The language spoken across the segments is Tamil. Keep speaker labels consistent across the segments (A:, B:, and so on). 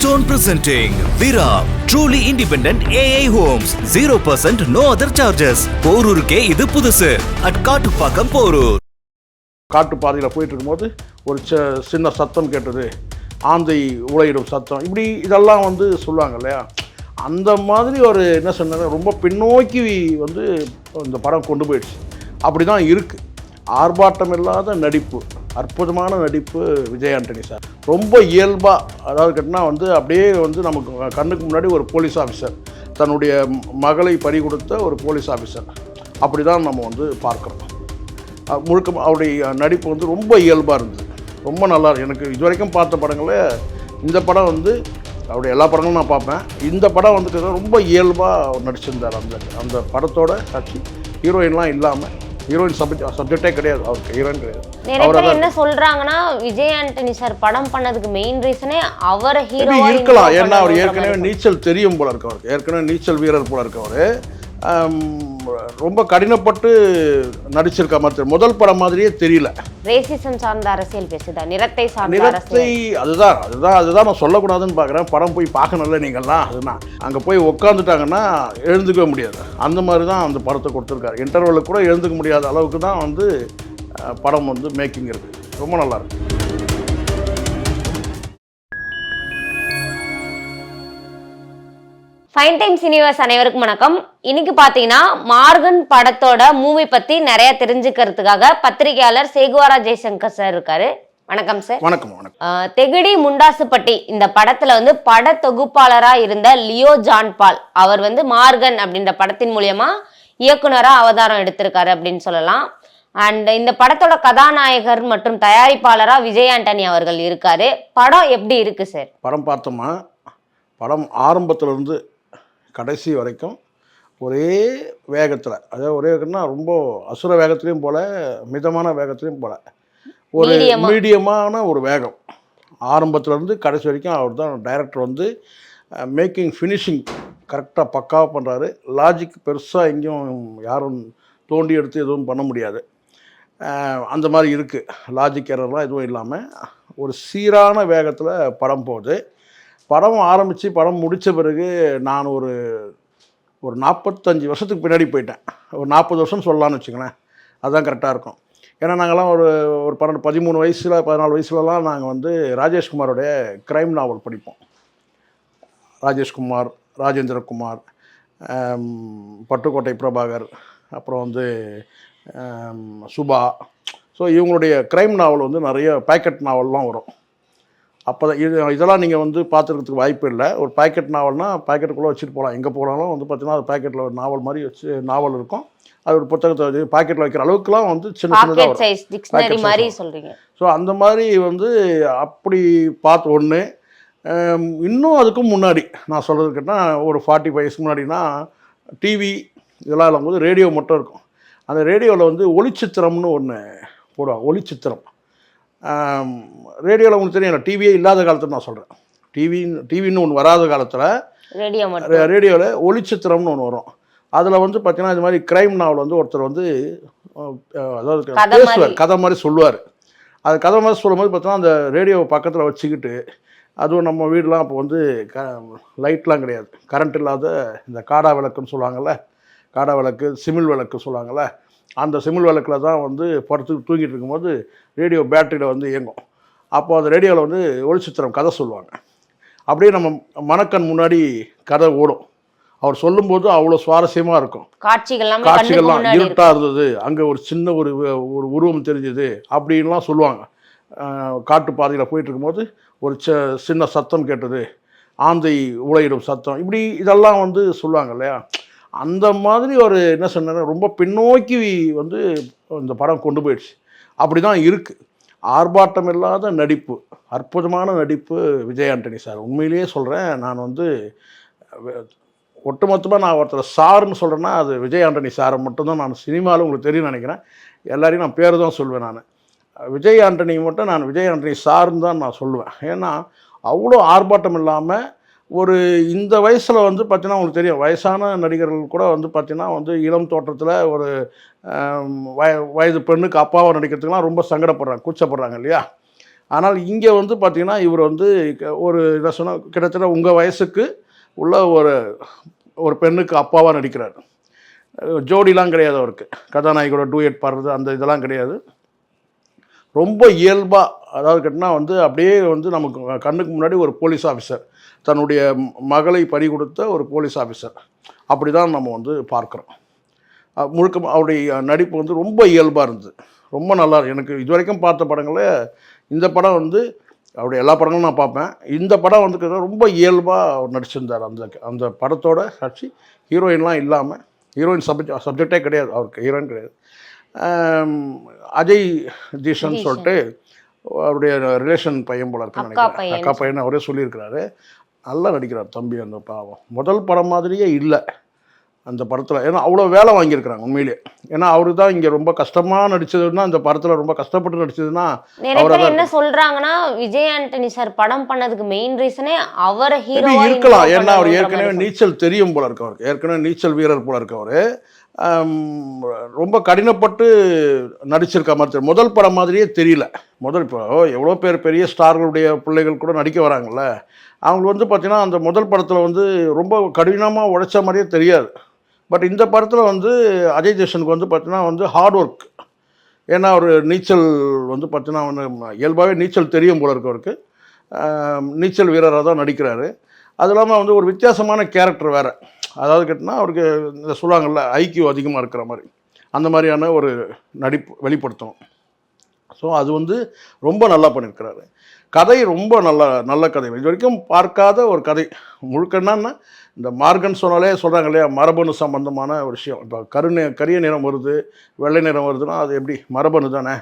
A: Keystone presenting Viram, truly independent AI homes, 0% no other charges. போரூருக்கே இது புதுசு at காட்டுப்பாக்கம் போரூர்.
B: காட்டு பாதையில் போயிட்டு இருக்கும்போது ஒரு சின்ன சத்தம் கேட்டது, ஆந்தை உழையிடும் சத்தம், இப்படி இதெல்லாம் வந்து சொல்லுவாங்க இல்லையா. அந்த மாதிரி ஒரு என்ன சொன்னாங்க, ரொம்ப பின்னோக்கி வந்து இந்த படம் கொண்டு போயிடுச்சு. அப்படி தான் இருக்குது. ஆர்ப்பாட்டம் இல்லாத நடிப்பு, அற்புதமான நடிப்பு விஜய் ஆண்டனி சார். ரொம்ப இயல்பாக, அதாவது கேட்டால் வந்து அப்படியே வந்து நமக்கு கண்ணுக்கு முன்னாடி ஒரு போலீஸ் ஆஃபீஸர், தன்னுடைய மகளை பறி கொடுத்த ஒரு போலீஸ் ஆஃபீஸர், அப்படி தான் நம்ம வந்து பார்க்குறோம். முழுக்க அவருடைய நடிப்பு வந்து ரொம்ப இயல்பாக இருந்தது, ரொம்ப நல்லா இருக்கு. எனக்கு இது வரைக்கும் பார்த்த படங்களில் இந்த படம் வந்து, அவருடைய எல்லா படங்களும் நான் பார்ப்பேன், இந்த படம் வந்து ரொம்ப இயல்பாக நடிச்சிருந்தார். அந்த படத்தோட காட்சி ஹீரோயின்லாம் இல்லாமல், ஹீரோயின் சப்ஜெக்டே கிடையாது, அவருக்கு ஹீரோயின் கிடையாது.
C: நிறைய பேர் என்ன சொல்றாங்கன்னா, விஜய் ஆண்டனி சார் படம் பண்ணதுக்கு மெயின் ரீசனே அவர் ஹீரோ
B: இருக்கலாம். ஏன்னா அவர் ஏற்கனவே நீச்சல் தெரியும் போல இருக்கு, அவருக்கு ஏற்கனவே நீச்சல் வீரர் போல இருக்கு. அவர் ரொம்ப கடினப்பட்டு நடிச்சிருக்க மாதிரி முதல் படம் மாதிரியே தெரியல.
C: ரேசிசம் சார்ந்த அரசியல் பேசுதா, நிறத்தை சார்ந்த அரசியல்,
B: அதுதான் நான் சொல்லக்கூடாதுன்னு பார்க்குறேன். படம் போய் பார்க்கணும்ல நீங்கள்லாம், அதுதான் அங்கே போய் உட்காந்துட்டாங்கன்னா எழுந்துக்கவே முடியாது. அந்த மாதிரி தான் அந்த படத்தை கொடுத்துருக்காரு. இன்டர்வலுக்கு கூட எழுந்துக்க முடியாத அளவுக்கு தான் வந்து படம் வந்து மேக்கிங் இருக்குது. ரொம்ப நல்லாயிருக்கு.
C: ஃபைன் டைம்ஸ் யூனிவர்ஸ் அனைவருக்கும் வணக்கம். இன்னைக்கு பாத்தீங்கன்னா மார்கன் படத்தோட மூவி பத்தி நிறைய தெரிஞ்சுக்கிறதுக்காக பத்திரிகையாளர் சேகுவாரா ஜெய்சங்கர் சார் இருக்காரு. வணக்கம் சார்.
B: வணக்கம். வணக்கம்.
C: தெகிடி முண்டாசுப்பட்டி இந்த படத்துல வந்து பட தொகுப்பாளரா இருந்த லியோ ஜான் பால், அவர் வந்து மார்கன் அப்படின்ற படத்தின் மூலியமா இயக்குனரா அவதாரம் எடுத்திருக்காரு அப்படின்னு சொல்லலாம். அண்ட் இந்த படத்தோட கதாநாயகர் மற்றும் தயாரிப்பாளரா விஜய் ஆண்டனி அவர்கள் இருக்காரு. படம் எப்படி இருக்கு சார்?
B: படம் பார்த்தோமா, படம் ஆரம்பத்திலிருந்து கடைசி வரைக்கும் ஒரே வேகத்தில், அதாவது ஒரே வேகம்னா ரொம்ப அசுர வேகத்துலேயும் போல், மிதமான வேகத்துலேயும் போல், ஒரு மீடியமான ஒரு வேகம். ஆரம்பத்துலேருந்து கடைசி வரைக்கும் அவர் தான் டைரக்டர் வந்து மேக்கிங் ஃபினிஷிங் கரெக்டாக பக்காவாக பண்ணுறாரு. லாஜிக் பெருசாக எங்கேயும் யாரும் தோண்டி எடுத்து எதுவும் பண்ண முடியாது. அந்த மாதிரி இருக்குது. லாஜிக் எரர்லாம் எதுவும் இல்லாமல் ஒரு சீரான வேகத்தில் படம் போகுது. படம் ஆரம்பித்து படம் முடித்த பிறகு நான் ஒரு 45 வருஷத்துக்கு பின்னாடி போயிட்டேன். ஒரு 40 வருஷம் சொல்லலான்னு வச்சுங்களேன், அதுதான் கரெக்டாக இருக்கும். ஏன்னா நாங்கள்லாம் ஒரு 13 வயசில் 14 வயசுலலாம் நாங்கள் வந்து ராஜேஷ்குமாரோடைய க்ரைம் நாவல் படிப்போம். ராஜேஷ்குமார், ராஜேந்திரகுமார், பட்டுக்கோட்டை பிரபாகர், அப்புறம் வந்து சுபா, ஸோ இவங்களுடைய க்ரைம் நாவல் வந்து நிறைய பேக்கெட் நாவல்லாம் வரும். அப்போ இதெல்லாம் நீங்கள் வந்து பார்த்துக்கிறதுக்கு வாய்ப்பு இல்லை. ஒரு பேக்கெட் நாவல்னால் பேக்கெட்டுக்குள்ளே வச்சுட்டு போகலாம், எங்கே போனாலும் வந்து பார்த்தீங்கன்னா அது பேக்கெட்டில் ஒரு நாவல் மாதிரி வச்சு நாவல் இருக்கும். அது ஒரு புத்தகத்தை வச்சு பேக்கெட்டில் வைக்கிற அளவுக்குலாம் வந்து சின்ன சின்னதாக
C: மாதிரி சொல்கிறீங்க.
B: ஸோ அந்த மாதிரி வந்து அப்படி பார்த்து ஒன்று. இன்னும் அதுக்கும் முன்னாடி நான் சொல்கிறது கேட்டால் ஒரு 45 வயசுக்கு முன்னாடினா டிவி இதெல்லாம் இருக்கும்போது ரேடியோ மட்டும் இருக்கும். அந்த ரேடியோவில் வந்து ஒளிச்சித்திரம்னு ஒன்று போடுவாங்க. ஒளிச்சித்திரம் ரேடியோவில் உங்களுக்கு தெரியும், டிவியே இல்லாத காலத்தில் நான் சொல்கிறேன். டிவின்னு ஒன்று வராத காலத்தில் ரேடியோவில் ஒளிச்சித்திரம்னு ஒன்று வரும். அதில் வந்து பார்த்தீங்கன்னா இது மாதிரி க்ரைம் நாவல் வந்து ஒருத்தர் வந்து அதாவது பேசுவார், கதை மாதிரி சொல்லுவார். அது கதை மாதிரி சொல்லும்போது பார்த்தீங்கன்னா அந்த ரேடியோவை பக்கத்தில் வச்சுக்கிட்டு, அதுவும் நம்ம வீடெலாம் அப்போ வந்து லைட்லாம் கிடையாது, கரண்ட் இல்லாத இந்த காடா விளக்குன்னு சொல்லுவாங்கள்ல, காடா விளக்கு, சிமிழ் விளக்கு சொல்லுவாங்கள்ல, அந்த சிமிழ் விளக்கில் தான் வந்து படுத்து தூங்கிட்டு இருக்கும்போது ரேடியோ பேட்டரியில் வந்து இயங்கும். அப்போது அந்த ரேடியோவில் வந்து ஒளிச்சித்திரம் கதை சொல்லுவாங்க. அப்படியே நம்ம மனக்கண் முன்னாடி கதை ஓடும். அவர் சொல்லும்போது அவ்வளோ சுவாரஸ்யமாக இருக்கும். காட்சிகள்லாம் இருட்டாக இருந்தது, அங்கே ஒரு சின்ன ஒரு உருவம் தெரிஞ்சது அப்படின்லாம் சொல்லுவாங்க. காட்டு பாதையில் போயிட்டு இருக்கும்போது ஒரு சின்ன சத்தம் கேட்டது, ஆந்தை உழையிடும் சத்தம், இப்படி இதெல்லாம் வந்து சொல்லுவாங்க இல்லையா. அந்த மாதிரி ஒரு என்ன சொன்னாங்க, ரொம்ப பின்னோக்கி வந்து இந்த படம் கொண்டு போயிடுச்சு. அப்படி தான் இருக்குது. ஆர்ப்பாட்டம் இல்லாத நடிப்பு, அற்புதமான நடிப்பு விஜய் ஆண்டனி சார். உண்மையிலேயே சொல்கிறேன், நான் வந்து ஒட்டுமொத்தமாக நான் ஒருத்தர் சார்னு சொல்கிறேன்னா அது விஜய் ஆண்டனி சாரை மட்டும்தான். நான் சினிமாவில் உங்களுக்கு தெரியும் நினைக்கிறேன், எல்லாரையும் நான் பேர் தான் சொல்வேன். நான் விஜய் ஆண்டனி மட்டும் நான் விஜய் ஆண்டனி சார்னு தான் நான் சொல்லுவேன். ஏன்னா அவ்வளோ ஆர்ப்பாட்டம் இல்லாமல் ஒரு இந்த வயசில் வந்து பார்த்தீங்கன்னா உங்களுக்கு தெரியும், வயசான நடிகர்கள் கூட வந்து பார்த்தீங்கன்னா வந்து இளம் தோற்றத்தில் ஒரு வயது பெண்ணுக்கு அப்பாவை நடிக்கிறதுக்கெலாம் ரொம்ப சங்கடப்படுறாங்க, கூச்சப்படுறாங்க இல்லையா. ஆனால் இங்கே வந்து பார்த்தீங்கன்னா இவர் வந்து ஒரு என்ன சொன்னால் கிட்டத்தட்ட உங்கள் வயசுக்கு உள்ள ஒரு பெண்ணுக்கு அப்பாவாக நடிக்கிறார். ஜோடிலாம் கிடையாது அவருக்கு, கதாநாயகோட டூயட் பாடுறது அந்த இதெல்லாம் கிடையாது. ரொம்ப இயல்பாக, அதாவது கேட்டினா வந்து அப்படியே வந்து நமக்கு கண்ணுக்கு முன்னாடி ஒரு போலீஸ் ஆஃபீஸர், தன்னுடைய மகளை பறி கொடுத்த ஒரு போலீஸ் ஆஃபீஸர், அப்படி தான் நம்ம வந்து பார்க்குறோம். முழுக்க அவருடைய நடிப்பு வந்து ரொம்ப இயல்பாக இருந்தது, ரொம்ப நல்லா. எனக்கு இது வரைக்கும் பார்த்த படங்களில் இந்த படம் வந்து, அவருடைய எல்லா படங்களும் நான் பார்ப்பேன், இந்த படம் வந்து ரொம்ப இயல்பாக அவர் நடிச்சிருந்தார். அந்த படத்தோட காட்சி ஹீரோயின்லாம் இல்லாமல், ஹீரோயின் சப்ஜெக்டே கிடையாது அவருக்கு, ஹீரோயின் கிடையாது. அஜய் ஜீஷன் சொல்லிட்டு அவருடைய ரிலேஷன் பையன் போல இருக்குன்னு நினைக்கிறேன், அக்கா பையன் அவரே சொல்லியிருக்கிறாரு. நல்லா நடிக்கிறார் தம்பி. அந்த பாவம் முதல் படம் மாதிரியே இல்லை அந்த படத்தில், ஏன்னா அவ்வளோ வேலை வாங்கியிருக்கிறாங்க உண்மையிலே. ஏன்னா அவரு தான் இங்கே ரொம்ப கஷ்டமாக நடிச்சதுன்னா, அந்த படத்தில் ரொம்ப கஷ்டப்பட்டு நடிச்சதுன்னா,
C: அவர் என்ன சொல்றாங்கன்னா விஜய் ஆண்டனி சார் படம் பண்ணதுக்கு மெயின் ரீசனே அவர் ஹீரோ
B: இருக்கலாம். ஏன்னா அவர் ஏற்கனவே நீச்சல் தெரியும் போல இருக்கு, அவருக்கு ஏற்கனவே நீச்சல் வீரர் போல இருக்கு. அவர் ரொம்ப கடினப்பட்டு நடிச்சிருக்க மாதிரி தெரியும். முதல் படம் மாதிரியே தெரியல. இப்போ எவ்வளோ பேர் பெரிய ஸ்டார்களுடைய பிள்ளைகள் கூட நடிக்க வராங்கல்ல, அவங்க வந்து பார்த்தீங்கன்னா அந்த முதல் படத்தில் வந்து ரொம்ப கடினமாக உழைச்ச மாதிரியே தெரியாது. பட் இந்த படத்தில் வந்து அஜய் தேவ்கனுக்கு வந்து பார்த்தீங்கன்னா வந்து ஹார்ட் ஒர்க். ஏன்னா அவர் நீச்சல் வந்து பார்த்தீங்கன்னா வந்து இயல்பாகவே நீச்சல் தெரியும் போல இருக்கு அவருக்கு, நீச்சல் வீரராக தான் நடிக்கிறாரு. அது இல்லாமல் வந்து ஒரு வித்தியாசமான கேரக்டர் வேறு. அதாவது கேட்டிங்கன்னா அவருக்கு இந்த சொல்லுவாங்கள்ல ஐக்கியூ அதிகமாக இருக்கிற மாதிரி, அந்த மாதிரியான ஒரு நடிப்பு வெளிப்படுத்தணும். ஸோ அது வந்து ரொம்ப நல்லா பண்ணியிருக்கிறாரு. கதை ரொம்ப நல்ல கதை, இது வரைக்கும் பார்க்காத ஒரு கதை. முழுக்க என்னன்னா, இந்த மார்கன் சொன்னாலே சொல்கிறாங்க இல்லையா, மரபணு சம்பந்தமான ஒரு விஷயம். இப்போ கரிய நிறம் வருது, வெள்ளை நிறம் வருதுன்னா அது எப்படி மரபணு தானே.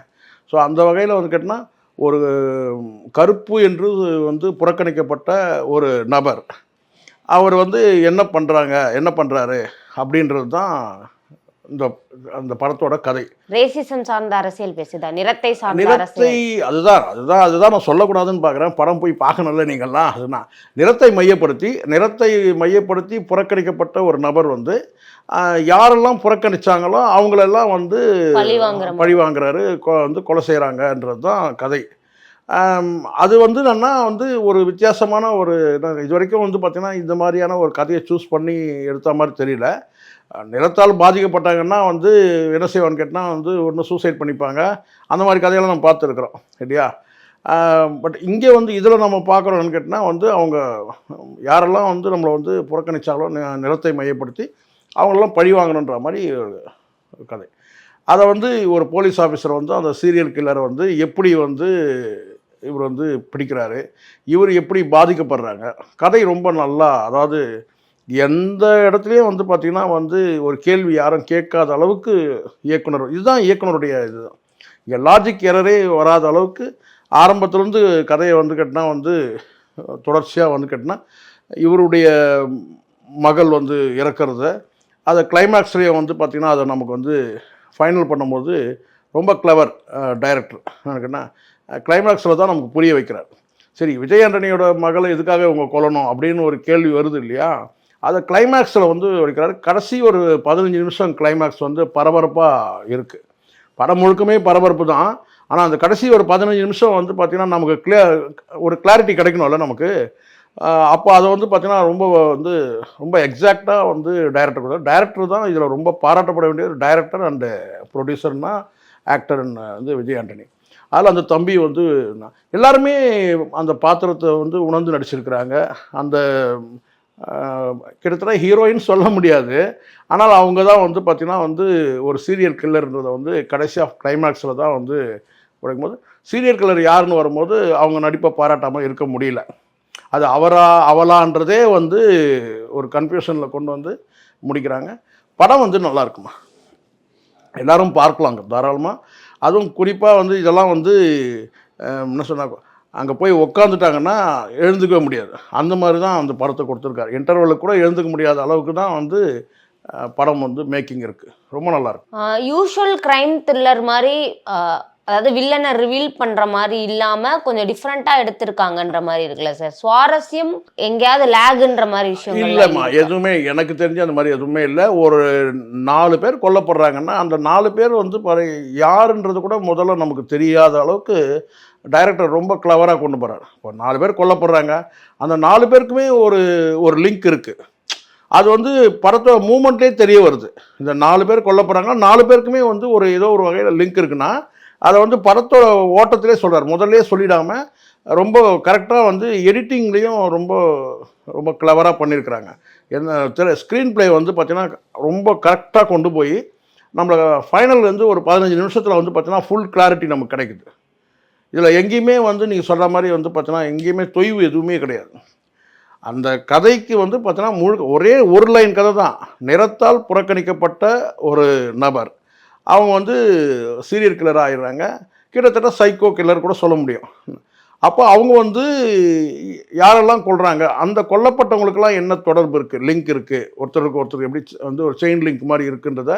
B: ஸோ அந்த வகையில் வந்து கேட்டிங்கன்னா ஒரு கருப்பு என்று வந்து புறக்கணிக்கப்பட்ட ஒரு நபர், அவர் வந்து என்ன பண்ணுறாரு அப்படின்றது தான் அந்த படத்தோட கதை.
C: ரேசிசம் சார்ந்த அரசியல் பேசுதா, நிறத்தை
B: அதுதான் நான் சொல்லக்கூடாதுன்னு பார்க்குறேன். படம் போய் பார்க்கணும்ல நீங்கள்லாம். அதுதான் நிறத்தை மையப்படுத்தி புறக்கணிக்கப்பட்ட ஒரு நபர் வந்து யாரெல்லாம் புறக்கணிச்சாங்களோ அவங்களெல்லாம் வந்து பழி வாங்குறாரு, வந்து கொலை செய்கிறாங்கன்றது தான் கதை. அது வந்து என்னன்னா வந்து ஒரு வித்தியாசமான ஒரு இது வரைக்கும் வந்து பார்த்திங்கன்னா இந்த மாதிரியான ஒரு கதையை சூஸ் பண்ணி எடுத்த மாதிரி தெரியல. நிறத்தால் பாதிக்கப்பட்டாங்கன்னா வந்து என்ன செய்வான்னு கேட்டால் வந்து ஒன்று சூசைட் பண்ணிப்பாங்க, அந்த மாதிரி கதையெல்லாம் நம்ம பார்த்துருக்குறோம் இல்லையா. பட் இங்கே வந்து இதில் நம்ம பார்க்குறோன்னு கேட்டால் வந்து அவங்க யாரெல்லாம் வந்து நம்மளை வந்து புறக்கணித்தாங்களோ நிறத்தை மையப்படுத்தி அவங்களெல்லாம் பழி வாங்கணுன்ற மாதிரி ஒரு கதை. அதை வந்து ஒரு போலீஸ் ஆஃபீஸர் வந்து அந்த சீரியல் கில்லரை வந்து எப்படி வந்து இவர் வந்து பிடிக்கிறாரு, இவர் எப்படி பாதிக்கப்படுறாங்க, கதை ரொம்ப நல்லா. அதாவது எந்த இடத்துலையும் வந்து பார்த்திங்கன்னா வந்து ஒரு கேள்வி யாரும் கேட்காத அளவுக்கு இயக்குனர், இதுதான் இயக்குனருடைய இதுதான். இங்கே லாஜிக் எரரே வராத அளவுக்கு ஆரம்பத்துலேருந்து கதையை வந்து கேட்டினா வந்து தொடர்ச்சியாக வந்து கேட்டினா இவருடைய மகள் வந்து இறக்கிறத அதை கிளைமேக்ஸ்லேயே வந்து பார்த்திங்கன்னா அதை நமக்கு வந்து ஃபைனல் பண்ணும்போது ரொம்ப கிளவர் டைரக்டர். எனக்குன்னா கிளைமேக்ஸில் தான் நமக்கு புரிய வைக்கிறார். சரி, விஜய் ஆண்டனியோட மகளை எதுக்காக இவங்க கொல்லணும் அப்படின்னு ஒரு கேள்வி வருது இல்லையா, அதை கிளைமேக்ஸில் வந்து வைக்கிறாரு. கடைசி ஒரு 15 நிமிஷம் கிளைமேக்ஸ் வந்து பரபரப்பாக இருக்குது. படம் முழுக்கமே பரபரப்பு தான், ஆனால் அந்த கடைசி ஒரு 15 நிமிஷம் வந்து பார்த்திங்கன்னா நமக்கு ஒரு கிளாரிட்டி கிடைக்கணும்ல நமக்கு. அப்போ அதை வந்து பார்த்திங்கன்னா ரொம்ப எக்ஸாக்டாக வந்து டைரக்டர் தான் இதில் ரொம்ப பாராட்டப்பட வேண்டிய ஒரு டைரக்டர் அண்டு ப்ரொடியூசர்னா ஆக்டர் வந்து விஜய் ஆண்டனி. அதில் அந்த தம்பி வந்து எல்லாருமே அந்த பாத்திரத்தை வந்து உணர்ந்து நடிச்சிருக்கிறாங்க. அந்த கிட்டத்தட்ட ஹீரோயின் சொல்ல முடியாது, ஆனால் அவங்க தான் வந்து பார்த்திங்கன்னா வந்து ஒரு சீரியல் கில்லர்ன்றதை வந்து கடைசி ஆஃப் கிளைமேக்ஸில் தான் வந்து கிடைக்கும்போது சீரியல் கில்லர் யாருன்னு வரும்போது அவங்க நடிப்பை பாராட்டாமல் இருக்க முடியல. அது அவளான்றதே வந்து ஒரு கன்ஃபியூஷனில் கொண்டு வந்து முடிக்கிறாங்க. படம் வந்து நல்லா இருக்குமா, எல்லோரும் பார்க்கலாங்க தாராளமாக. அதுவும் குறிப்பாக வந்து இதெல்லாம் வந்து என்ன சொன்னாங்க, அங்கே போய் உக்காந்துட்டாங்கன்னா எழுந்துக்கவே முடியாது, அந்த மாதிரி தான் அந்த படத்தை கொடுத்துருக்காரு. இன்டர்வலுக்கு கூட எழுந்துக்க முடியாத அளவுக்கு தான் வந்து படம் வந்து மேக்கிங் இருக்குது. ரொம்ப நல்லாயிருக்கு.
C: யூஷுவல் க்ரைம் த்ரில்லர் மாதிரி, அதாவது வில்லனை ரிவீல் பண்ணுற மாதிரி இல்லாமல் கொஞ்சம் டிஃப்ரெண்ட்டாக எடுத்திருக்காங்கன்ற மாதிரி இருக்குல்ல சார். சுவாரஸ்யம் எங்கேயாவது லேகுன்ற மாதிரி விஷயம்
B: இல்லைம்மா, எதுவுமே எனக்கு தெரிஞ்சு அந்த மாதிரி எதுவுமே இல்லை. ஒரு 4 பேர் கொல்லப்படுறாங்கன்னா அந்த 4 பேர் வந்து யாருன்றது கூட முதல்ல நமக்கு தெரியாத அளவுக்கு டைரக்டர் ரொம்ப கிளவராக கொண்டு போகிறார். இப்போ 4 பேர் கொல்லப்படுறாங்க, அந்த 4 பேருக்குமே ஒரு லிங்க் இருக்குது. அது வந்து படத்தோட மூமெண்ட்லேயே தெரிய வருது. இந்த 4 பேர் கொல்லப்படுறாங்கன்னா 4 பேருக்குமே வந்து ஏதோ ஒரு வகையில் லிங்க் இருக்குன்னா அதை வந்து படத்தோட ஓட்டத்திலே சொல்கிறார். முதல்லே சொல்லிடாமல் ரொம்ப கரெக்டாக வந்து எடிட்டிங்லேயும் ரொம்ப ரொம்ப கிளவராக பண்ணியிருக்கிறாங்க. என்ன ஸ்க்ரீன் பிளே வந்து பார்த்தீங்கன்னா ரொம்ப கரெக்டாக கொண்டு போய் நம்மளை ஃபைனல் வந்து ஒரு 15 நிமிஷத்தில் வந்து பார்த்தீங்கன்னா ஃபுல் கிளாரிட்டி நமக்கு கிடைக்குது. இதில் எங்கேயுமே வந்து நீங்கள் சொல்கிற மாதிரி வந்து பார்த்தீங்கன்னா எங்கேயுமே தொய்வு எதுவுமே கிடையாது. அந்த கதைக்கு வந்து பார்த்தீங்கன்னா முழுக்க ஒரே ஒரு லைன் கதை தான். நிறத்தால் புறக்கணிக்கப்பட்ட ஒரு நபர், அவங்க வந்து சீரியல் கில்லர் ஆகிடுறாங்க. கிட்டத்தட்ட சைக்கோ கில்லர் கூட சொல்ல முடியும். அப்போ அவங்க வந்து யாரெல்லாம் கொள்கிறாங்க, அந்த கொல்லப்பட்டவங்களுக்கெல்லாம் என்ன தொடர்பு இருக்குது, லிங்க் இருக்குது, ஒருத்தருக்கு ஒருத்தருக்கு எப்படி வந்து ஒரு செயின் லிங்க் மாதிரி இருக்குன்றத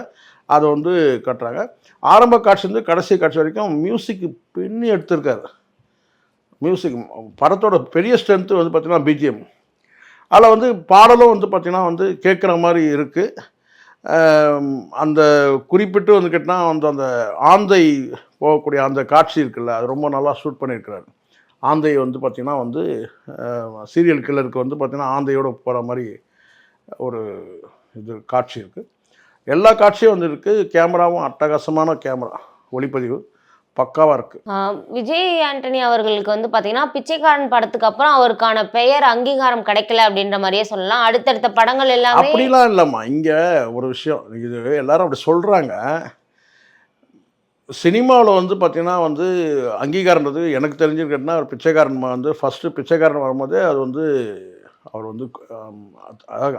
B: அதை வந்து கட்டுறாங்க. ஆரம்ப காட்சிலேருந்து கடைசி காட்சி வரைக்கும் மியூசிக் பின்னி எடுத்திருக்காரு. மியூசிக் படத்தோட பெரிய ஸ்ட்ரென்த்து வந்து பார்த்திங்கன்னா பிஜிஎம். அதில் வந்து பாடலும் வந்து பார்த்திங்கன்னா வந்து கேட்குற மாதிரி இருக்குது. அந்த குறிப்பிட்டு வந்து கேட்டால் வந்து அந்த ஆந்தை போகக்கூடிய அந்த காட்சி இருக்குல்ல, அது ரொம்ப நல்லா ஷூட் பண்ணியிருக்கிறாரு. ஆந்தை வந்து பார்த்திங்கன்னா வந்து சீரியல் கில்லருக்கு வந்து பார்த்திங்கன்னா ஆந்தையோடு போகிற மாதிரி ஒரு காட்சி இருக்குது. எல்லா காட்சியும் வந்து இருக்குது. கேமராவும் அட்டகாசமான கேமரா, ஒளிப்பதிவு பக்காவாக இருக்குது.
C: விஜய் ஆண்டனி அவர்களுக்கு வந்து பார்த்தீங்கன்னா பிச்சைக்காரன் படத்துக்கு அப்புறம் அவருக்கான பெயர் அங்கீகாரம் கிடைக்கல அப்படின்ற மாதிரியே சொல்லலாம். அடுத்தடுத்த படங்கள் எல்லாமே
B: அப்படிலாம் இல்லைம்மா. இங்கே ஒரு விஷயம், இது எல்லாரும் அப்படி சொல்கிறாங்க. சினிமாவில் வந்து பார்த்திங்கன்னா வந்து அங்கீகாரன்றது எனக்கு தெரிஞ்சுக்கிட்டேன்னா ஒரு பிச்சைக்காரன் வந்து ஃபஸ்ட்டு பிச்சைக்காரன் வரும்போதே அது வந்து அவர் வந்து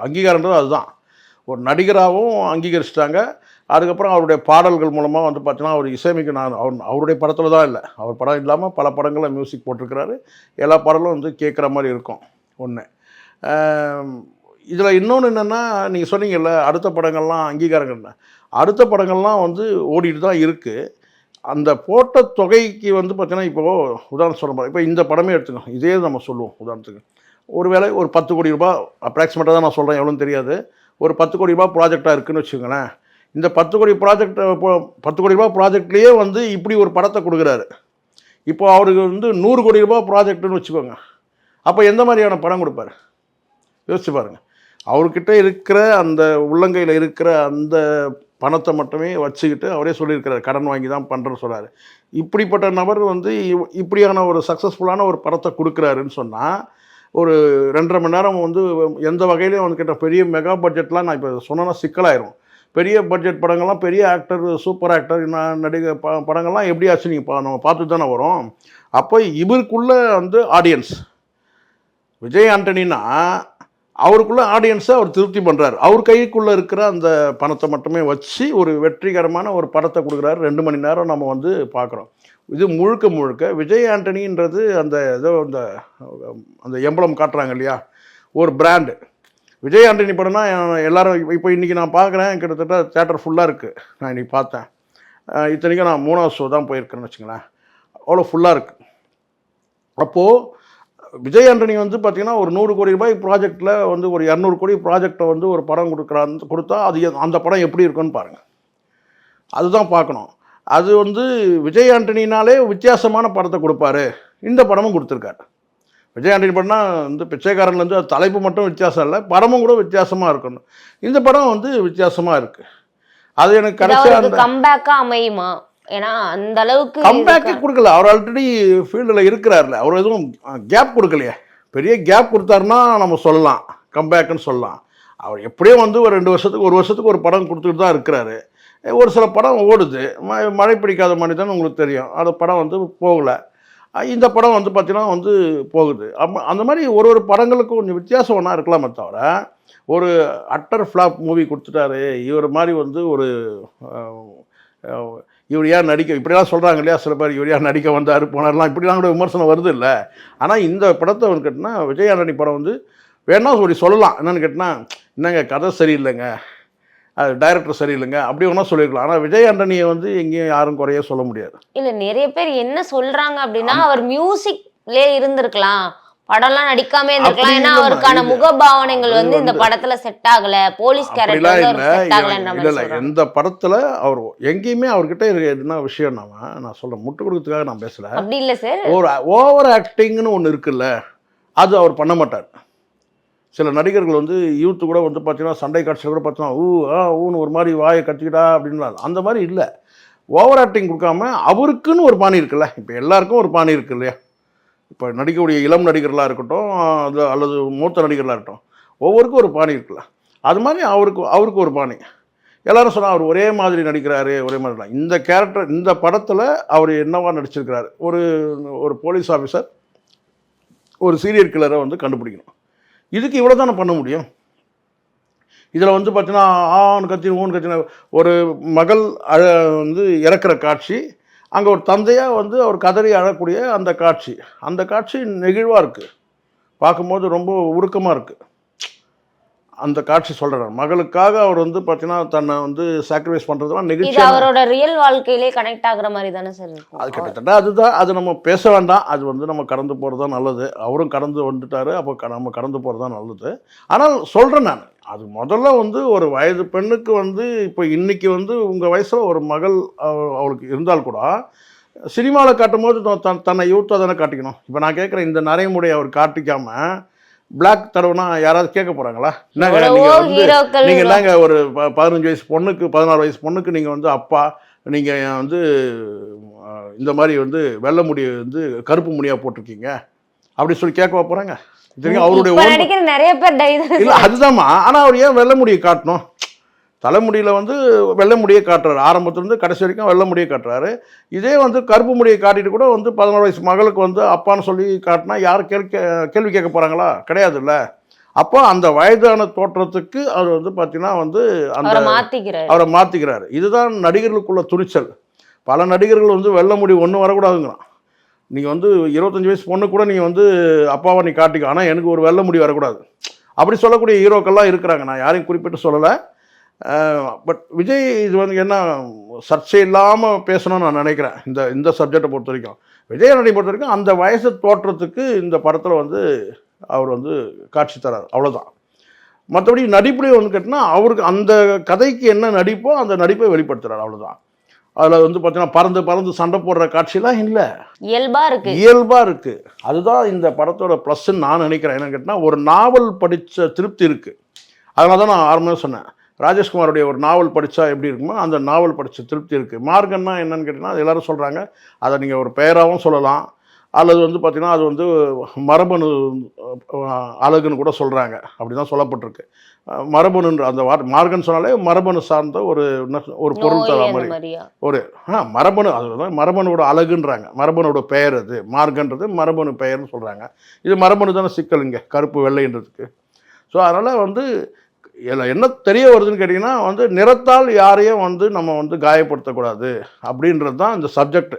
B: அங்கீகாரன்றது அதுதான். ஒரு நடிகராகவும் அங்கீகரிச்சிட்டாங்க. அதுக்கப்புறம் அவருடைய பாடல்கள் மூலமாக வந்து பார்த்தீங்கன்னா அவர் இசையமைக்க அவருடைய படத்தில் தான் இல்லை, அவர் படம் இல்லாமல் பல படங்களில் மியூசிக் போட்டிருக்கிறாரு. எல்லா பாடலும் வந்து கேட்குற மாதிரி இருக்கும். ஒன்று இதில் இன்னொன்று என்னென்னா, நீங்கள் சொன்னீங்கல்ல அடுத்த படங்கள்லாம் அங்கீகாரங்கள், அடுத்த படங்கள்லாம் வந்து ஓடிட்டு தான் இருக்குது. அந்த போட்ட தொகைக்கு வந்து பார்த்தீங்கன்னா இப்போது உதாரணம் சொல்ல இப்போ இந்த படமே எடுத்துக்கோங்க, இதே நம்ம சொல்லுவோம் உதாரணத்துக்கு. ஒருவேளை ஒரு 10 கோடி ரூபாய் அப்ராக்சிமேட்டாக தான் நான் சொல்கிறேன், எவ்வளோன்னு தெரியாது. ஒரு 10 கோடி ரூபாய் ப்ராஜெக்டாக இருக்குதுன்னு வச்சுக்கோங்களேன். இந்த 10 கோடி ரூபாய் ப்ராஜெக்ட்லேயே வந்து இப்படி ஒரு படத்தை கொடுக்குறாரு. இப்போ அவருக்கு வந்து 100 கோடி ரூபாய் ப்ராஜெக்ட்டுன்னு வச்சுக்கோங்க. அப்போ எந்த மாதிரியான படம் கொடுப்பார் யோசிச்சு பாருங்கள். அவர்கிட்ட இருக்கிற அந்த உள்ளங்கையில் இருக்கிற அந்த பணத்தை மட்டுமே வச்சுக்கிட்டு அவரே சொல்லியிருக்கிறார், கடன் வாங்கி தான் பண்ணுறேன்னு சொல்கிறார். இப்படிப்பட்ட நபர் வந்து இப்படியான ஒரு சக்ஸஸ்ஃபுல்லான ஒரு படத்தை கொடுக்குறாருன்னு சொன்னால் ஒரு 2.5 மணி நேரம் வந்து எந்த வகையிலையும் வந்து கேட்ட பெரிய மெகா பட்ஜெட்லாம் நான் இப்போ சொன்னேன்னா சிக்கலாயிரும். பெரிய பட்ஜெட் படங்கள்லாம் பெரிய ஆக்டர் சூப்பர் ஆக்டர் நடிகை படங்கள்லாம் எப்படி ஆச்சு நீங்கள் நம்ம பார்த்து தானே வரும். அப்போ இவருக்குள்ள வந்து ஆடியன்ஸ் விஜய் ஆண்டனின்னா அவருக்குள்ள ஆடியன்ஸை அவர் திருப்தி பண்ணுறாரு. அவர் கைக்குள்ளே இருக்கிற அந்த பணத்தை மட்டுமே வச்சு ஒரு வெற்றிகரமான ஒரு படத்தை கொடுக்குறாரு. 2 மணி நேரம் நம்ம வந்து பார்க்குறோம். இது முழுக்க விஜய் ஆண்டனின்றது அந்த ஏதோ அந்த எம்பளம் காட்டுறாங்க இல்லையா, ஒரு பிராண்டு. விஜய் ஆண்டனி படம்னா எல்லோரும் இப்போ இன்றைக்கி நான் பார்க்குறேன், கிட்டத்தட்ட தேட்டர் ஃபுல்லாக இருக்குது. நான் இன்றைக்கி பார்த்தேன், இத்தனைக்கும் நான் 3வது ஷோ தான் போயிருக்கேன்னு வச்சுங்களேன், அவ்வளோ ஃபுல்லாக இருக்குது. அப்போது விஜய் ஆண்டனி வந்து பார்த்திங்கன்னா ஒரு 100 கோடி ரூபாய் ப்ராஜெக்டில் வந்து ஒரு 200 கோடி ப்ராஜெக்டை வந்து ஒரு படம் கொடுத்தா அது அந்த படம் எப்படி இருக்குன்னு பாருங்கள். அதுதான் பார்க்கணும். அது வந்து விஜய் ஆண்டனினாலே வித்தியாசமான படத்தை கொடுப்பாரு. இந்த படமும் கொடுத்துருக்காரு. விஜய் ஆண்டனி படம்னா வந்து பிச்சைக்காரன்லேருந்து அது தலைப்பு மட்டும் வித்தியாசம் இல்லை, படமும் கூட வித்தியாசமாக இருக்கணும். இந்த படம் வந்து வித்தியாசமாக இருக்குது. அது எனக்கு கடைசியாக
C: கம்பேக்காக அமையுமா? ஏன்னா அந்த அளவுக்கு
B: கம்பேக்கே கொடுக்கல. அவர் ஆல்ரெடி ஃபீல்டில் இருக்கிறார்ல, அவர் எதுவும் கேப் கொடுக்கலையே. பெரிய கேப் கொடுத்தாருன்னா நம்ம சொல்லலாம், கம்பேக்குன்னு சொல்லலாம். அவர் எப்படியும் வந்து ஒரு 2 வருஷத்துக்கு 1 வருஷத்துக்கு ஒரு படம் கொடுத்துட்டு தான் இருக்கிறாரு. ஒரு சில படம் ஓடுது. மழை பிடிக்காத மனிதன் உங்களுக்கு தெரியும், அந்த படம் வந்து போகலை. இந்த படம் வந்து பார்த்திங்கன்னா வந்து போகுது. அந்த மாதிரி ஒரு படங்களுக்கும் கொஞ்சம் வித்தியாசம் ஒன்றா இருக்கலாமே தவிர ஒரு அட்டர் ஃப்ளாப் மூவி கொடுத்துட்டாரு இவர் மாதிரி வந்து ஒரு இவர் யார் நடிக்க இப்படிலாம் சொல்கிறாங்க இல்லையா சில பேர், இவர் யார் நடிக்க வந்தார் போனார்லாம் இப்படிலாம் கூட விமர்சனம் வருது இல்லை. ஆனால் இந்த படத்தை வந்து கேட்டினா விஜய் ஆண்டனி படம் வந்து வேணா சொல்லலாம். என்னென்னு கேட்டினா, என்னங்க கதை சரியில்லைங்க, அது டைரக்டர் சரியில்லைங்க, அப்படி ஒன்றா சொல்லியிருக்கலாம். ஆனால் விஜய் ஆண்டனியை வந்து எங்கேயும் யாரும் குறைய சொல்ல முடியாது.
C: இல்லை, நிறைய பேர் என்ன சொல்கிறாங்க அப்படின்னா அவர் மியூசிக்லேயே இருந்திருக்கலாம், படம்லாம் நடிக்காம இருந்திருக்கலாம்.
B: அப்படி
C: ஏன்னா
B: இல்லம்மா,
C: அவருக்கான
B: இல்ல.
C: முகபாவனைகள்
B: அது
C: வந்து இந்த
B: வந்து-
C: படத்துல செட் ஆகல, போலீஸ்
B: அப்படிலாம்
C: கேரக்டர்
B: இல்லை.
C: செட் ஆகலன்ற மாதிரி
B: இல்லை
C: சொல்றாங்க.
B: எந்த படத்தில் அவர் எங்கேயுமே அவர்கிட்ட என்ன விஷயம் நான் சொல்கிறேன், முட்டு கொடுக்கறதுக்காக நான் பேசல.
C: அப்படி இல்ல சார்.
B: ஒரு ஓவர் ஆக்டிங்னு ஒன்று இருக்குல்ல, அது அவர் பண்ண மாட்டார். சில நடிகர்கள் வந்து யூத்து கூட வந்து பார்த்தீங்கன்னா சண்டை காட்சியில் கூட பார்த்தீங்கன்னா ஊன்னு ஒரு மாதிரி வாயை கட்டிக்கிட்டா அப்படின்னு, அந்த மாதிரி இல்லை. ஓவர் ஆக்டிங் கொடுக்காம அவருக்குன்னு ஒரு பாணி இருக்குல்ல. இப்போ எல்லாருக்கும் ஒரு பாணி இருக்கு இல்லையா? இப்போ நடிக்கக்கூடிய இளம் நடிகர்களாக இருக்கட்டும், அது அல்லது மூத்த நடிகர்களாக இருக்கட்டும், ஒவ்வொருக்கும் ஒரு பாணி இருக்குல்ல. அது மாதிரி அவருக்கு ஒரு பாணி. எல்லாரும் சொன்னால் அவர் ஒரே மாதிரி நடிக்கிறாரு, ஒரே மாதிரி. இந்த கேரக்டர் இந்த படத்தில் அவர் என்னவா நடிச்சிருக்கிறாரு, ஒரு போலீஸ் ஆஃபீஸர் ஒரு சீரியல் கில்லரை வந்து கண்டுபிடிக்கணும். இதுக்கு இவ்வளோ தானே பண்ண முடியும். இதில் வந்து பார்த்தீங்கன்னா ஆண் கத்தி ஊன் கத்தின ஒரு மகள் வந்து இறக்குற காட்சி, அங்கே ஒரு தந்தையாக வந்து அவர் கதறி அழக்கூடிய அந்த காட்சி நெகிழ்வாக இருக்குது, பார்க்கும்போது ரொம்ப உருக்கமாக இருக்குது. அந்த காட்சி சொல்கிறார், மகளுக்காக அவர் வந்து பார்த்தீங்கன்னா தன்னை வந்து சாக்ரிஃபைஸ் பண்ணுறதுலாம்
C: இது
B: நெகிழ்ச்சி.
C: அவரோட ரியல் வாழ்க்கையிலே கனெக்ட் ஆகுற மாதிரி தானே சார் இருக்கும்.
B: அது கிட்டத்தட்ட அதுதான். அது நம்ம பேச வேண்டாம், அது வந்து நம்ம கடந்து போகிறது தான் நல்லது. அவரும் கடந்து வந்துட்டார், அப்போ நம்ம கடந்து போகிறது தான் நல்லது. ஆனால் சொல்கிறேன் நான், அது முதல்ல வந்து ஒரு வயது பெண்ணுக்கு வந்து இப்போ இன்றைக்கி வந்து உங்கள் வயசில் ஒரு மகள் அவளுக்கு இருந்தால் கூட சினிமாவில் காட்டும் போது தன்னை யூத்தாக தானே காட்டிக்கணும். இப்போ நான் கேட்குறேன், இந்த நரைமுறை அவர் காட்டிக்காமல் பிளாக் தடவுனா யாராவது கேட்க போகிறாங்களா? என்னங்க நீங்கள் என்னங்க ஒரு 15 வயசு பொண்ணுக்கு 16 வயசு பொண்ணுக்கு நீங்கள் வந்து அப்பா, நீங்கள் வந்து இந்த மாதிரி வந்து வெள்ளை முடியை வந்து கருப்பு முடியாக போட்டிருக்கீங்க அப்படி சொல்லி கேட்க போகிறாங்க? அவருடைய
C: நிறைய பேர்
B: இல்லை அதுதான்மா. ஆனால் அவர் ஏன் வெள்ளை முடியை காட்டணும்? தலைமுடியில் வந்து வெள்ளை முடியை காட்டுறாரு, ஆரம்பத்துலேருந்து கடைசி வரைக்கும் வெள்ளை முடியை காட்டுறாரு. இதே வந்து கருப்பு முடியை காட்டிட்டு கூட வந்து 14 வயசு மகளுக்கு வந்து அப்பான்னு சொல்லி காட்டினா யாரும் கேள்வி கேட்க போகிறாங்களா? கிடையாதுல்ல. அப்போ அந்த வயதான தோற்றத்துக்கு அவர் வந்து பார்த்தீங்கன்னா வந்து அவரை மாற்றிக்கிறாரு. இதுதான் நடிகர்களுக்குள்ள துணிச்சல். பல நடிகர்கள் வந்து வெள்ளை முடி ஒன்றும் வரக்கூடாதுங்கிறான். நீங்கள் வந்து 25 வயசு பொண்ணு கூட நீங்கள் வந்து அப்பாவை நீ காட்டிக்க, ஆனால் எனக்கு ஒரு வெள்ளை முடி வரக்கூடாது அப்படி சொல்லக்கூடிய ஹீரோக்கள்லாம் இருக்கிறாங்க. நான் யாரையும் குறிப்பிட்டு சொல்லலை. பட் விஜய் இது வந்து என்ன சர்ச்சை இல்லாமல் பேசணும்னு நான் நினைக்கிறேன். இந்த சப்ஜெக்டை பொறுத்த வரைக்கும், விஜய் நடிகை பொறுத்த வரைக்கும் அந்த வயசு தோற்றத்துக்கு இந்த படத்தில் வந்து அவர் வந்து காட்சி தரார், அவ்வளோதான். மற்றபடி நடிப்புலேயே வந்து கேட்டினா அவருக்கு அந்த கதைக்கு என்ன நடிப்போ அந்த நடிப்பை வெளிப்படுத்துகிறார், அவ்வளோதான். அதில் வந்து பார்த்தீங்கன்னா பறந்து சண்டை போடுற காட்சியெல்லாம் இல்லை, இயல்பாக இருக்குது. அதுதான் இந்த படத்தோட ப்ளஸ்ன்னு நான் நினைக்கிறேன். என்னன்னு கேட்டினா ஒரு நாவல் படித்த திருப்தி இருக்குது. அதனால தான் நான் ஆரம்பமே சொன்னேன், ராஜேஷ்குமாரோடைய ஒரு நாவல் படித்தா எப்படி இருக்குமோ அந்த நாவல் படித்த திருப்தி இருக்குது. மார்கன்னா என்னன்னு கேட்டிங்கன்னா அது எல்லோரும் சொல்கிறாங்க, அதை நீங்கள் ஒரு பெயராகவும் சொல்லலாம், அல்லது வந்து பார்த்திங்கன்னா அது வந்து மரபணு அழகுன்னு கூட சொல்கிறாங்க. அப்படி தான் சொல்லப்பட்டிருக்கு. மரபணுன்ற அந்த மார்கன் சொன்னாலே மரபணு சார்ந்த ஒரு பொருள் தர மாதிரி ஒரு மரபணு, அது மரபணுவோட அழகுன்றாங்க, மரபணுவோட பெயர். அது மார்கன்றது மரபணு பெயர்னு சொல்கிறாங்க. இது மரபணு தானே சிக்கல் இங்கே, கருப்பு வெள்ளைன்றதுக்கு. ஸோ அதனால் வந்து என்ன தெரிய வருதுன்னு கேட்டிங்கன்னா வந்து நிறத்தால் யாரையும் வந்து நம்ம வந்து காயப்படுத்தக்கூடாது அப்படின்றது தான் இந்த சப்ஜெக்ட்.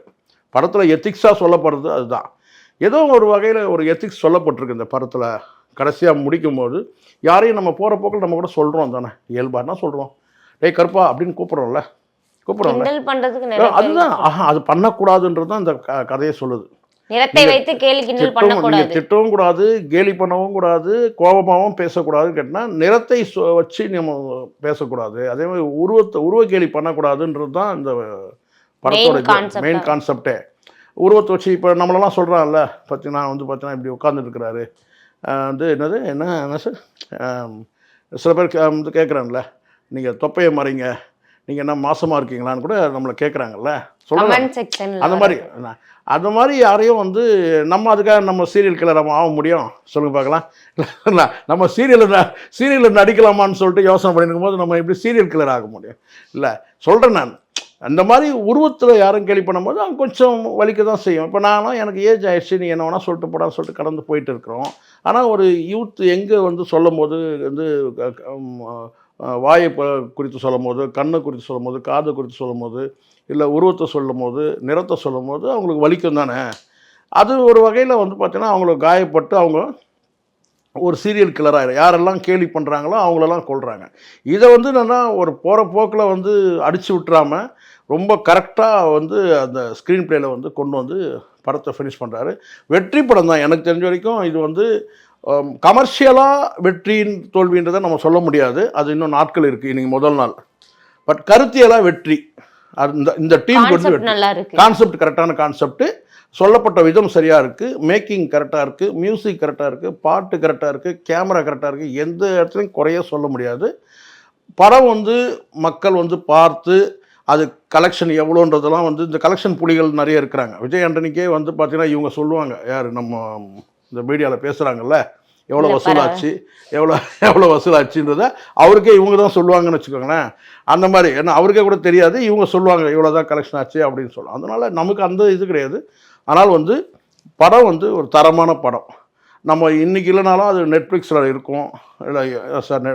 B: படத்தில் எத்திக்ஸாக சொல்லப்படுறது அதுதான். ஏதோ ஒரு வகையில் ஒரு எத்திக்ஸ் சொல்லப்பட்டிருக்கு இந்த படத்தில். கடைசியாக முடிக்கும்போது யாரையும் நம்ம போகிற போக்கில் நம்ம கூட சொல்கிறோம் தானே, இயல்பானா சொல்கிறோம், டேய் கருப்பா அப்படின்னு கூப்பிட்றோம்ல. அதுதான் அது பண்ணக்கூடாதுன்றது தான் இந்த கதையை சொல்லுது.
C: நிறத்தை வைத்து கேலி கிண்டல் பண்ணக்கூடாது,
B: திட்டவும் கூடாது, கேலி பண்ணவும் கூடாது, கோபமாகவும் பேசக்கூடாதுன்னு கேட்டினா நிறத்தை வச்சு நம்ம பேசக்கூடாது. அதே மாதிரி உருவ கேலி பண்ணக்கூடாதுன்றது தான் இந்த படத்தோட மெயின் கான்செப்டே. உருவத்தை வச்சு இப்போ நம்மளெல்லாம் சொல்கிறான்ல, பார்த்தீங்கன்னா வந்து பார்த்தீங்கன்னா இப்படி உட்காந்துருக்கிறாரு வந்து என்ன சார், சில பேர் வந்து கேட்குறாங்கல்ல, நீங்கள் தொப்பையை மறைங்க, நீங்கள் என்ன மாசமாக இருக்கீங்களான்னு கூட நம்மளை கேட்குறாங்கல்ல, சொல்லுங்கள். அந்த மாதிரி யாரையும் வந்து நம்ம அதுக்காக நம்ம சீரியல் கில்லர் ஆக முடியும் சொல்லுங்க பார்க்கலாம். நம்ம சீரியலில் நடிக்கலாமான்னு சொல்லிட்டு யோசனை பண்ணிருக்கும் போது நம்ம எப்படி சீரியல் கில்லர் ஆக முடியும்? இல்லை சொல்கிறேன் நான், அந்த மாதிரி உருவத்தில் யாரும் கேள்வி பண்ணும்போது அவங்க கொஞ்சம் வலிக்க தான் செய்யும். இப்போ நானும் எனக்கு ஏஜ் ஆயிடுச்சு, நீ என்ன வேணால் சொல்லிட்டு போடான்னு சொல்லிட்டு கடந்து போயிட்டு இருக்கிறோம். ஆனால் ஒரு யூத் எங்கே வந்து சொல்லும் போது வந்து வாயை குறித்து சொல்லும் போது, கண்ணை குறித்து சொல்லும் போது, காது குறித்து சொல்லும் போது, இல்லை உருவத்தை சொல்லும் போது, நிறத்தை சொல்லும் போது அவங்களுக்கு வலிக்கும் தானே. அது ஒரு வகையில் வந்து பார்த்தீங்கன்னா அவங்களுக்கு காயப்பட்டு அவங்க ஒரு சீரியல் கில்லராக யாரெல்லாம் கேலி பண்ணுறாங்களோ அவங்களெல்லாம் கொள்கிறாங்க. இதை வந்து என்னென்னா ஒரு போகிற போக்கில் வந்து அடித்து விட்டுறாமல் ரொம்ப கரெக்டாக வந்து அந்த ஸ்க்ரீன் பிளேயில் வந்து கொண்டு வந்து படத்தை ஃபினிஷ் பண்ணுறாரு. வெற்றி படம் தான் எனக்கு தெரிஞ்ச வரைக்கும். இது வந்து கமர்ஷியலாக வெற்றியின் தோல்வின்றதை நம்ம சொல்ல முடியாது, அது இன்னும் நாட்கள் இருக்குது, இன்னைக்கு முதல் நாள். பட் கருத்தியலாக வெற்றி. அது இந்த டீமுக்கு வந்து வெற்றி. கான்செப்ட் கரெக்டான கான்செப்ட், சொல்லப்பட்ட விதம் சரியாக இருக்குது, மேக்கிங் கரெக்டாக இருக்குது, மியூசிக் கரெக்டாக இருக்குது, பாட்டு கரெக்டாக இருக்குது, கேமரா கரெக்டாக இருக்குது, எந்த இடத்துலையும் குறைய சொல்ல முடியாது. படம் வந்து மக்கள் வந்து பார்த்து அது கலெக்ஷன் எவ்வளோன்றதெல்லாம் வந்து இந்த கலெக்ஷன் புலிகள் நிறைய இருக்கிறாங்க. விஜய் ஆண்டனிக்கே வந்து பார்த்தீங்கன்னா இவங்க சொல்லுவாங்க, யார் நம்ம இந்த மீடியாவில் பேசுகிறாங்கல்ல, எவ்வளோ வசூலாச்சு எவ்வளோ வசூலாச்சுன்றத அவருக்கே இவங்க தான் சொல்லுவாங்கன்னு வச்சுக்கோங்களேன். அந்த மாதிரி ஏன்னா அவருக்கே கூட தெரியாது, இவங்க சொல்லுவாங்க இவ்வளோ தான் கலெக்ஷன் ஆச்சு அப்படின்னு சொல்லுவோம். அதனால் நமக்கு அந்த இது கிடையாது. ஆனால் வந்து படம் வந்து ஒரு தரமான படம். நம்ம இன்றைக்கி இல்லைனாலும் அது நெட்ஃப்ளிக்ஸில் இருக்கும். இல்லை சார்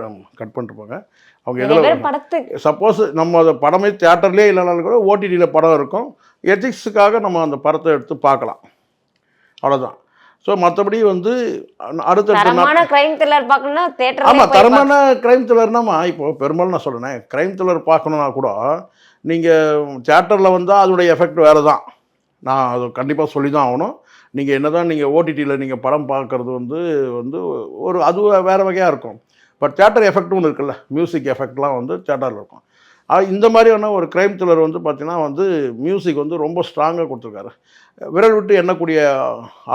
B: கட் பண்ணிட்டு போங்க. அவங்க எதில் சப்போஸ் நம்ம அந்த படமே தியேட்டர்லேயே இல்லைனாலும் கூட ஓடிடியில் படம் இருக்கும். எத்திக்ஸுக்காக நம்ம அந்த படத்தை எடுத்து பார்க்கலாம், அவ்வளோதான். ஸோ மற்றபடி வந்து அடுத்த
C: தரமான கிரைம் த்ரில்லர் பார்க்கணும்னா தியேட்டர்.
B: ஆமாம், தரமான கிரைம் த்ரில்லர்னாமா இப்போது பெரும்பாலும் நான் சொல்கிறேன், கிரைம் த்ரில்லர் பார்க்கணுன்னா கூட நீங்கள் தியேட்டரில் வந்தால் அதோடைய எஃபெக்ட் வேறு தான். நான் அது கண்டிப்பாக சொல்லி தான் ஆகணும். நீங்கள் என்ன தான் நீங்கள் ஓடிடியில் நீங்கள் படம் பார்க்குறது வந்து ஒரு அது வேறு வகையாக இருக்கும். பட் தியேட்டர் எஃபெக்ட்டும் ஒன்று இருக்குல்ல, மியூசிக் எஃபெக்ட்லாம் வந்து தியேட்டரில் இருக்கும். இந்த மாதிரியான ஒரு கிரைம் த்ரில்லர் வந்து பார்த்திங்கன்னா வந்து மியூசிக் வந்து ரொம்ப ஸ்ட்ராங்காக கொடுத்துருக்காரு. விரல் விட்டு எண்ணக்கூடிய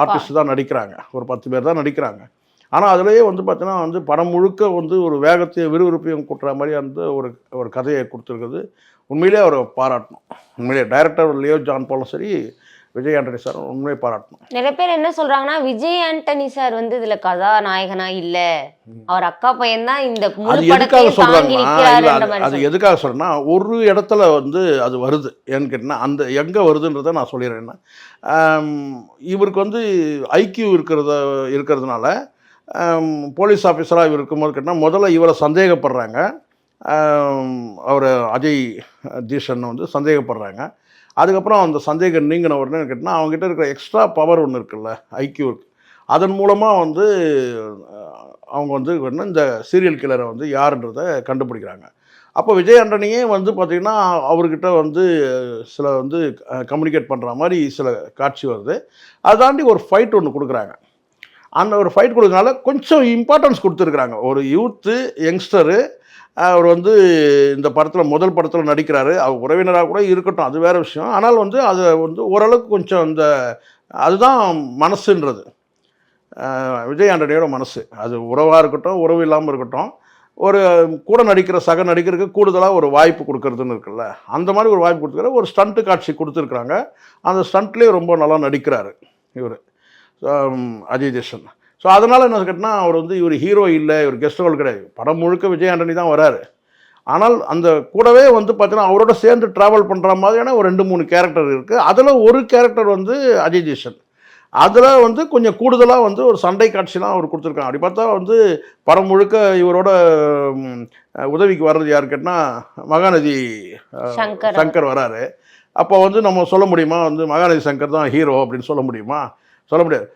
B: ஆர்டிஸ்ட் தான் நடிக்கிறாங்க, ஒரு 10 பேர் தான் நடிக்கிறாங்க. ஆனால் அதுலேயே வந்து பார்த்தீங்கன்னா வந்து படம் முழுக்க வந்து ஒரு வேகத்தையும் விறுவிறுப்பையும் கூட்டுற மாதிரி வந்து ஒரு கதையை கொடுத்துருக்குது. உண்மையிலே அவரை பாராட்டணும். உண்மையிலே டைரக்டர் லியோ ஜான் பாலும் சரி, விஜய் ஆண்டனி சார் உண்மையை பாராட்டணும்.
C: நிறைய பேர் என்ன சொல்றாங்கன்னா, விஜய் ஆண்டனி சார் வந்து இதுல கதாநாயகனா இல்ல, அவர் அக்கா பையன் தான் இந்த முழு படத்தையும் தாங்கி நிற்கிறாரு.
B: அது எதுக்காக சொல்றேன்னா, ஒரு இடத்துல வந்து அது வருது. ஏன்னு கேட்டீங்கன்னா அந்த எங்கே வருதுன்றதை நான் சொல்லிடுறேன்னா, இவருக்கு வந்து ஐக்கியூ இருக்கிறதுனால போலீஸ் ஆஃபீஸராக இவர் இருக்கும்போது கேட்டால் முதல்ல இவரை சந்தேகப்படுறாங்க. அவர் அஜய் ஜீஷன் வந்து சந்தேகப்படுறாங்க. அதுக்கப்புறம் அந்த சந்தேகம் நீங்கின உடனே கேட்டால் அவங்ககிட்ட இருக்கிற எக்ஸ்ட்ரா பவர் ஒன்று இருக்குல்ல, ஐக்கியூ இருக்குது, அதன் மூலமாக வந்து அவங்க வந்து இந்த சீரியல் கில்லரை வந்து யாருன்றதை கண்டுபிடிக்கிறாங்க. அப்போ விஜய் ஆண்டனியே வந்து பார்த்திங்கன்னா அவர்கிட்ட வந்து சில வந்து கம்யூனிகேட் பண்ணுற மாதிரி சில காட்சி வருது. அதை தாண்டி ஒரு ஃபைட் ஒன்று கொடுக்குறாங்க. அந்த ஒரு ஃபைட் கொடுக்கறதுனால கொஞ்சம் இம்பார்ட்டன்ஸ் கொடுத்துருக்குறாங்க. ஒரு யூத்து யங்ஸ்டரு அவர் வந்து இந்த படத்தில் முதல் படத்தில் நடிக்கிறாரு. அவர் உறவினராக கூட இருக்கட்டும், அது வேறு விஷயம். ஆனால் வந்து அதை வந்து ஓரளவுக்கு கொஞ்சம் இந்த அதுதான் மனசுன்றது, விஜய் ஆண்டனியோட மனசு. அது உறவாக இருக்கட்டும், உறவு இல்லாமல் இருக்கட்டும், ஒரு கூட நடிக்கிற சக நடிகருக்கு கூடுதலாக ஒரு வாய்ப்பு கொடுக்கறதுன்னு இருக்குல்ல, அந்த மாதிரி ஒரு வாய்ப்பு கொடுத்துருக்காரு. ஒரு ஸ்டண்ட்டு காட்சி கொடுத்துருக்குறாங்க. அந்த ஸ்டண்ட்லேயே ரொம்ப நல்லா நடிக்கிறாரு இவர் அஜய் தேஷன். ஸோ அதனால் என்ன கேட்டால் அவர் வந்து இவர் ஹீரோ இல்லை, இவர் கெஸ்ட் ரோல் கிடையாது. படம் முழுக்க விஜய் ஆண்டனி தான் வராரு. ஆனால் அந்த கூடவே வந்து பார்த்தீங்கன்னா அவரோட சேர்ந்து ட்ராவல் பண்ணுற மாதிரியான ஒரு 2-3 கேரக்டர் இருக்குது. அதில் ஒரு கேரக்டர் வந்து அஜய் தேஷன். அதில் வந்து கொஞ்சம் கூடுதலாக வந்து ஒரு சண்டை காட்சிலாம் அவர் கொடுத்துருக்காங்க. அப்படி பார்த்தா வந்து படம் முழுக்க இவரோட உதவிக்கு வர்றது யார் கேட்டால் மகாநதி சங்கர் வராரு. அப்போ வந்து நம்ம சொல்ல முடியுமா வந்து மகாநதி சங்கர் தான் ஹீரோ அப்படின்னு சொல்ல முடியுமா? சொல்ல முடியாது.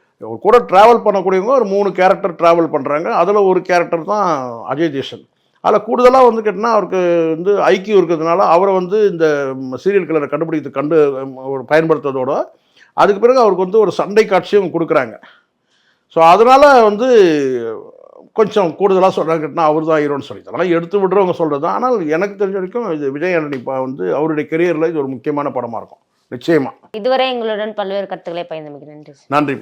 B: கூட ட்ராவல் பண்ணக்கூடியவங்க ஒரு 3 கேரக்டர் ட்ராவல் பண்ணுறாங்க. அதில் ஒரு கேரக்டர் தான் அஜய் தேஷன். அதில் கூடுதலாக வந்து கேட்டால் அவருக்கு வந்து ஐக்கியம் இருக்கிறதுனால அவரை வந்து இந்த சீரியல் கில்லரை கண்டுபிடித்து பயன்படுத்துறதோட அதுக்கு பிறகு அவருக்கு வந்து ஒரு சண்டை காட்சியும் கொடுக்குறாங்க. ஸோ அதனால் வந்து கொஞ்சம் கூடுதலாக சொல்கிறாங்க கேட்டால் அவர் தான் ஹீரோன்னு சொல்லி அதெல்லாம் எடுத்து விடுறவங்க சொல்கிறது தான். ஆனால் எனக்கு தெரிஞ்ச வரைக்கும் இது விஜய் ஆண்டனி வந்து அவருடைய கெரியரில் இது ஒரு முக்கியமான படமாக இருக்கும் நிச்சயமாக.
C: இதுவரை எங்களுடன் பல்வேறு கருத்துக்களை பகிர்ந்தமைக்கு நன்றி.
B: நன்றி.